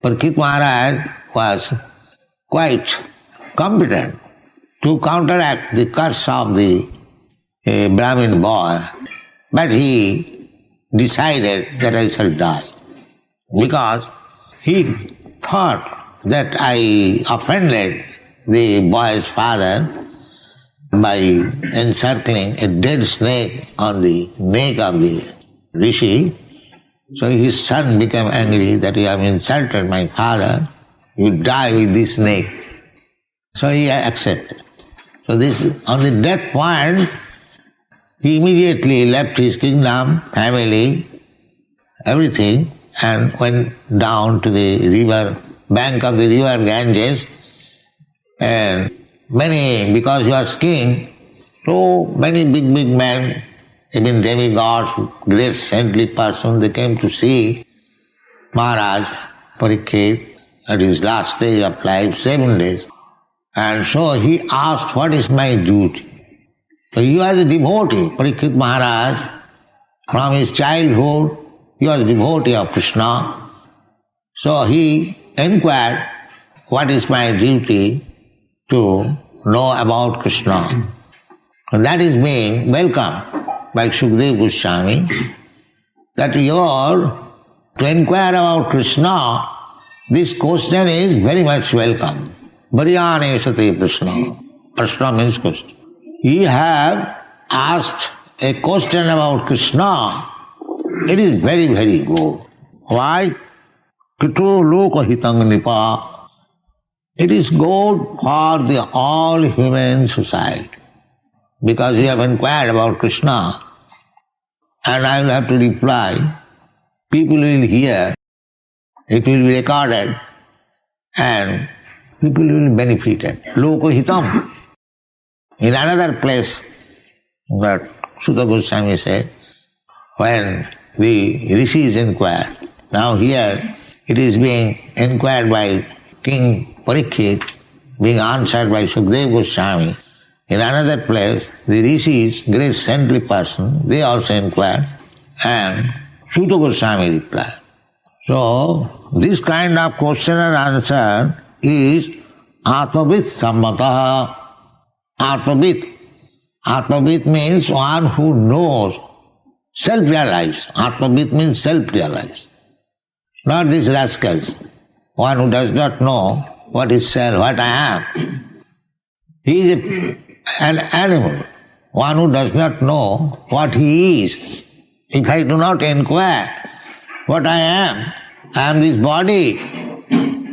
Parikshit Maharaj was quite competent to counteract the curse of the Brahmin boy, but he decided that I shall die, because he thought that I offended the boy's father by encircling a dead snake on the neck of the rishi. So his son became angry that you have insulted my father, you die with this snake. So he accepted. So this, on the death point, he immediately left his kingdom, family, everything, and went down to the river, bank of the river Ganges, and because he was king, so many big men, even demigods, great saintly persons, they came to see Maharaj Parikshit at his last stage of life, 7 days. And so he asked, what is my duty? So he was a devotee, Parikshit Maharaj. From his childhood, he was a devotee of Krishna. So he inquired, what is my duty to know about Krishna? And that is being welcomed by Sukadeva Goswami, that to inquire about Krishna, this question is very much welcome. Varyane sate Krishna. Krishna means question. You have asked a question about Krishna, it is very, very good. Why? Kito loka hitang nipa. It is good for the all human society. Because you have inquired about Krishna, and I will have to reply, people will hear, it will be recorded, and people will be benefited. Loko hitam. In another place, that Sutta Goswami said, when the rishis inquired, now here it is being inquired by King Parikshit, being answered by Sukadeva Goswami. In another place, the rishis, great saintly person, they also inquired, and Sutta Goswami replied. So, this kind of question and answer is Atmavit Sammataha. Atmavit. Atmavit means one who knows, self-realized. Atmavit means self-realized. Not these rascals. One who does not know what is self, what I am. He is an animal. One who does not know what he is. If I do not inquire what I am this body,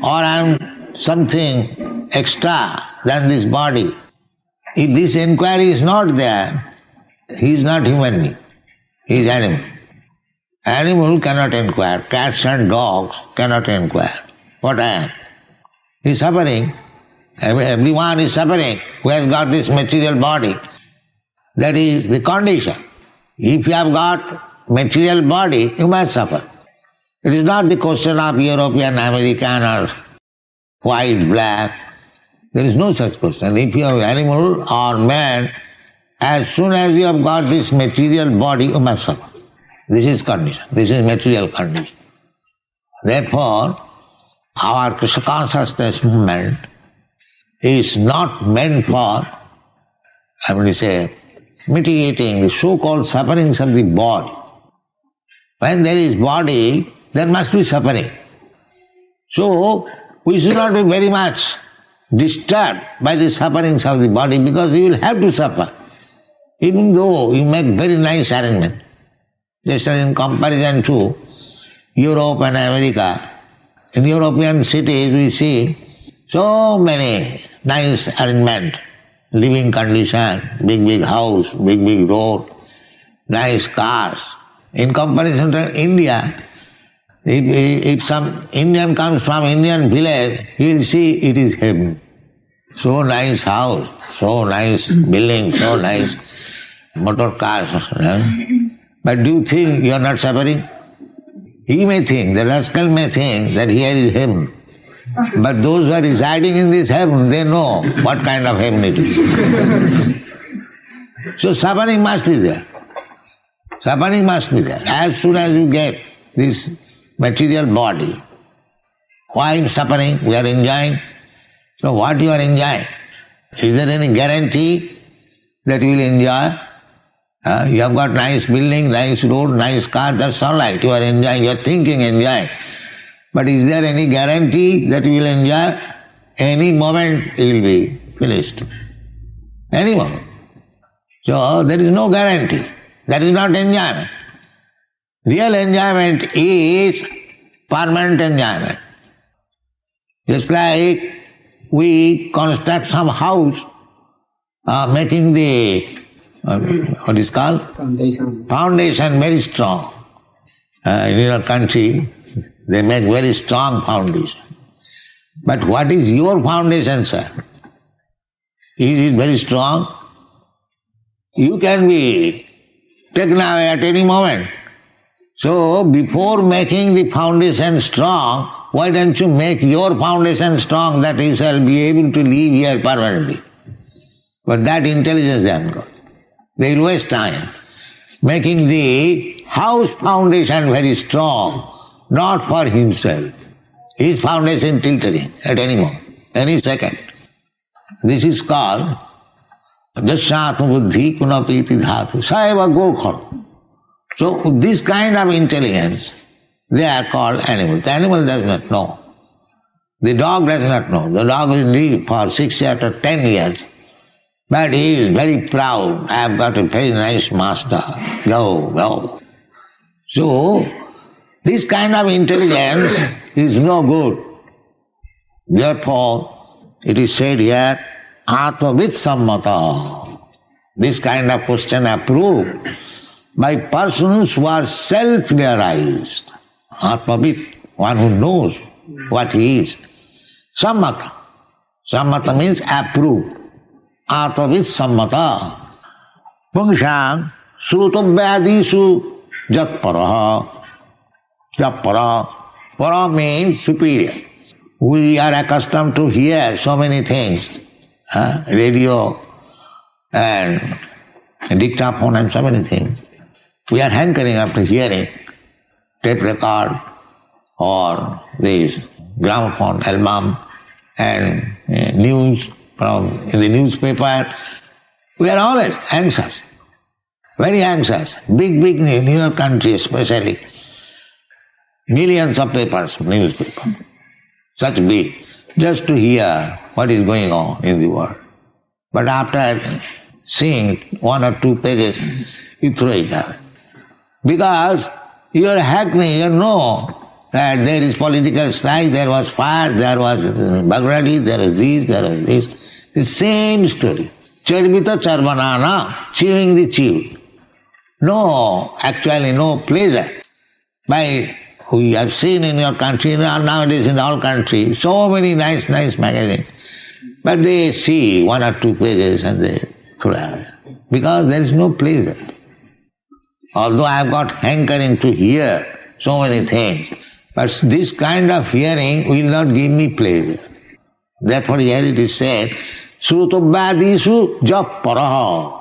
or I am something extra than this body. If this inquiry is not there, he is not human being, he is animal. Animal cannot inquire, cats and dogs cannot inquire what I am. He is suffering, everyone is suffering who has got this material body. That is the condition. If you have got material body, you must suffer. It is not the question of European, American or white, black. There is no such question. If you are animal or man, as soon as you have got this material body, you must suffer. This is condition. This is material condition. Therefore, our Krishna consciousness movement is not meant for, mitigating the so-called sufferings of the body. When there is body, there must be suffering. So, we should not be very much disturbed by the sufferings of the body, because you will have to suffer. Even though you make very nice arrangement. Just as in comparison to Europe and America, in European cities we see so many nice arrangement, living condition, big house, big road, nice cars. In comparison to India, if some Indian comes from Indian village, he will see it is heaven. So nice house, so nice building, so nice motor cars. But do you think you are not suffering? He may think, the rascal may think that here is heaven. But those who are residing in this heaven, they know what kind of heaven it is. So suffering must be there. Suffering must be there. As soon as you get this material body, Why suffering? We are enjoying. So what you are enjoying? Is there any guarantee that you will enjoy? You have got nice building, nice road, nice car, that's all right. You are enjoying, you are thinking, enjoying. But is there any guarantee that you will enjoy? Any moment you will be finished. Any moment. So there is no guarantee. That is not enjoyment. Real enjoyment is permanent enjoyment. Just like we construct some house, making the what is called? Foundation very strong. In your country, they make very strong foundation. But what is your foundation, sir? Is it very strong? You can be taken away at any moment. So, before making the foundation strong, why don't you make your foundation strong that you shall be able to live here permanently? But that intelligence they haven't got. They will waste time making the house foundation very strong, not for himself. His foundation tilting at any moment, any second. This is called Jasyatma buddhi punapiti dhatu saiva gorkham. So this kind of intelligence, they are called animals. The animal does not know. The dog does not know. The dog will live for 6 years or 10 years. But he is very proud. I have got a very nice master. Go. So, this kind of intelligence is no good. Therefore, it is said here, Atmavid Sammata. This kind of question approved by persons who are self-realized. Atmavid, one who knows what he is. Sammata. Sammata means approved. Atmavid Sammata. Pungshang Srutabhyadisu Jatparaha. Jatpara. Para means superior. We are accustomed to hear so many things. Radio and dictaphone and so many things. We are hankering after hearing tape record or this gramophone album and news in the newspaper. We are always anxious, very anxious. Big in your country especially. Millions of papers, newspaper, such big, just to hear what is going on in the world. But after seeing 1 or 2 pages, you throw it out. Because you are hackneying, you know that there is political strife, there was fire, there was Baghdadi, there is this, there is this. The same story. Charvita charvanana, chewing the chew. No, actually no pleasure. By we have seen in your country, nowadays in all countries, so many nice magazines. But they see 1 or 2 pages and they throw away. Because there is no pleasure. Although I have got hankering to hear so many things, but this kind of hearing will not give me pleasure. Therefore here it is said, Srutabhyadisu Japaraha.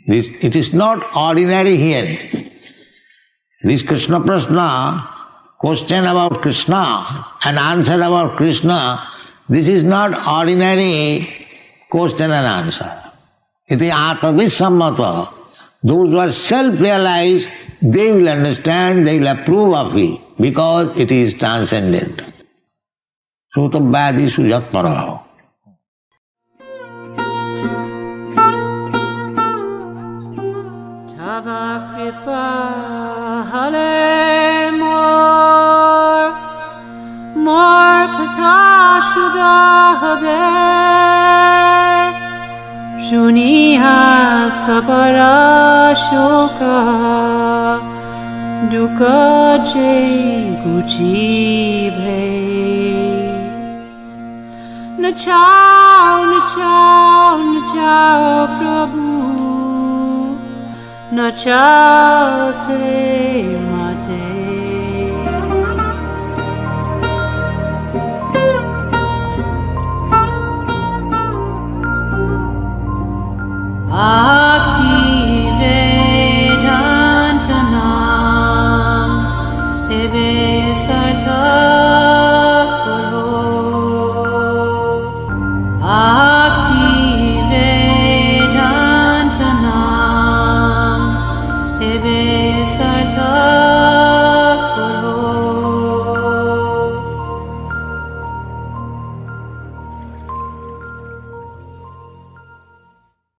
It is not ordinary hearing. This Krishna Prashna, question about Krishna and answer about Krishna, this is not ordinary question and answer. It is Atmavid Sammata. Those who are self-realized, they will understand, they will approve of it, because it is transcendent. Srutabhyadisu Japaraha. Tava kripa hale mor katha shuda habe shuniha sabara shoka dukkha je guchi bhe nachao prabhu nachao se mate Ah